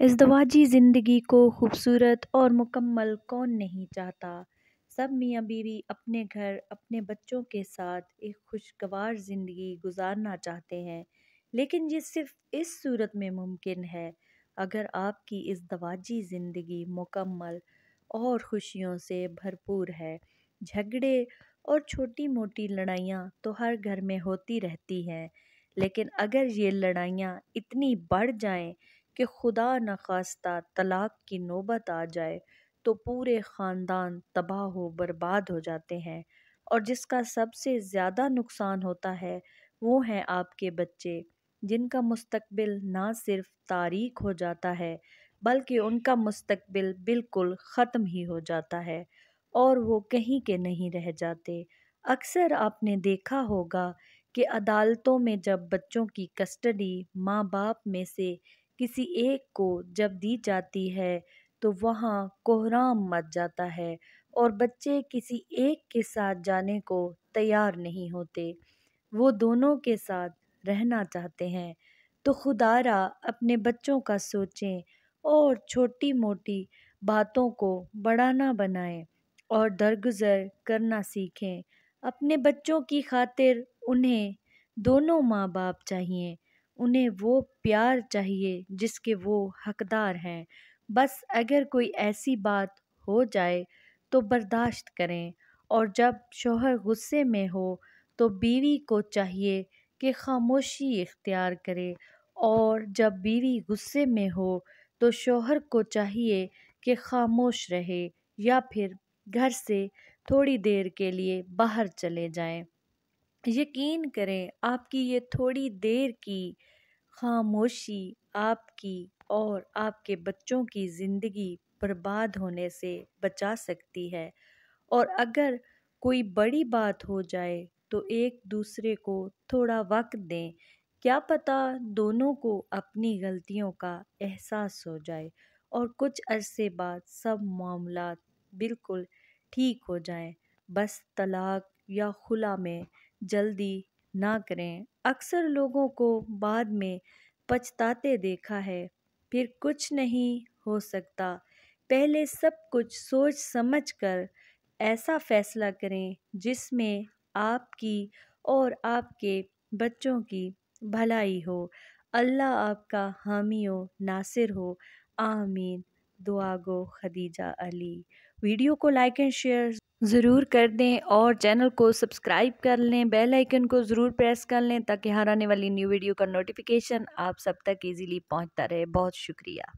ازدواجی زندگی کو خوبصورت اور مکمل کون نہیں چاہتا؟ سب میاں بیوی اپنے گھر، اپنے بچوں کے ساتھ ایک خوشگوار زندگی گزارنا چاہتے ہیں، لیکن یہ صرف اس صورت میں ممکن ہے اگر آپ کی ازدواجی زندگی مکمل اور خوشیوں سے بھرپور ہے۔ جھگڑے اور چھوٹی موٹی لڑائیاں تو ہر گھر میں ہوتی رہتی ہیں، لیکن اگر یہ لڑائیاں اتنی بڑھ جائیں کہ خدا نخواستہ طلاق کی نوبت آ جائے تو پورے خاندان تباہ و برباد ہو جاتے ہیں، اور جس کا سب سے زیادہ نقصان ہوتا ہے وہ ہیں آپ کے بچے، جن کا مستقبل نہ صرف تاریک ہو جاتا ہے بلکہ ان کا مستقبل بالکل ختم ہی ہو جاتا ہے اور وہ کہیں کے نہیں رہ جاتے۔ اکثر آپ نے دیکھا ہوگا کہ عدالتوں میں جب بچوں کی کسٹڈی ماں باپ میں سے کسی ایک کو جب دی جاتی ہے تو وہاں کوہرام مچ جاتا ہے اور بچے کسی ایک کے ساتھ جانے کو تیار نہیں ہوتے، وہ دونوں کے ساتھ رہنا چاہتے ہیں۔ تو خدا را اپنے بچوں کا سوچیں اور چھوٹی موٹی باتوں کو بڑا نہ بنائیں اور درگزر کرنا سیکھیں۔ اپنے بچوں کی خاطر انہیں دونوں ماں باپ چاہیے، انہیں وہ پیار چاہیے جس کے وہ حقدار ہیں۔ بس اگر کوئی ایسی بات ہو جائے تو برداشت کریں، اور جب شوہر غصے میں ہو تو بیوی کو چاہیے کہ خاموشی اختیار کرے، اور جب بیوی غصے میں ہو تو شوہر کو چاہیے کہ خاموش رہے یا پھر گھر سے تھوڑی دیر کے لیے باہر چلے جائیں۔ یقین کریں آپ کی یہ تھوڑی دیر کی خاموشی آپ کی اور آپ کے بچوں کی زندگی برباد ہونے سے بچا سکتی ہے، اور اگر کوئی بڑی بات ہو جائے تو ایک دوسرے کو تھوڑا وقت دیں، کیا پتہ دونوں کو اپنی غلطیوں کا احساس ہو جائے اور کچھ عرصے بعد سب معاملات بالکل ٹھیک ہو جائیں۔ بس طلاق یا خلا میں جلدی نہ کریں۔ اکثر لوگوں کو بعد میں پچھتاتے دیکھا ہے۔ پھر کچھ نہیں ہو سکتا، پہلے سب کچھ سوچ سمجھ کر ایسا فیصلہ کریں جس میں آپ کی اور آپ کے بچوں کی بھلائی ہو۔ اللہ آپ کا حامی و ناصر ہو، آمین۔ دعا گو خدیجہ علی۔ ویڈیو کو لائک اینڈ شیئر ضرور کر دیں اور چینل کو سبسکرائب کر لیں، بیل آئیکن کو ضرور پریس کر لیں تاکہ ہر آنے والی نیو ویڈیو کا نوٹیفیکیشن آپ سب تک ایزیلی پہنچتا رہے۔ بہت شکریہ۔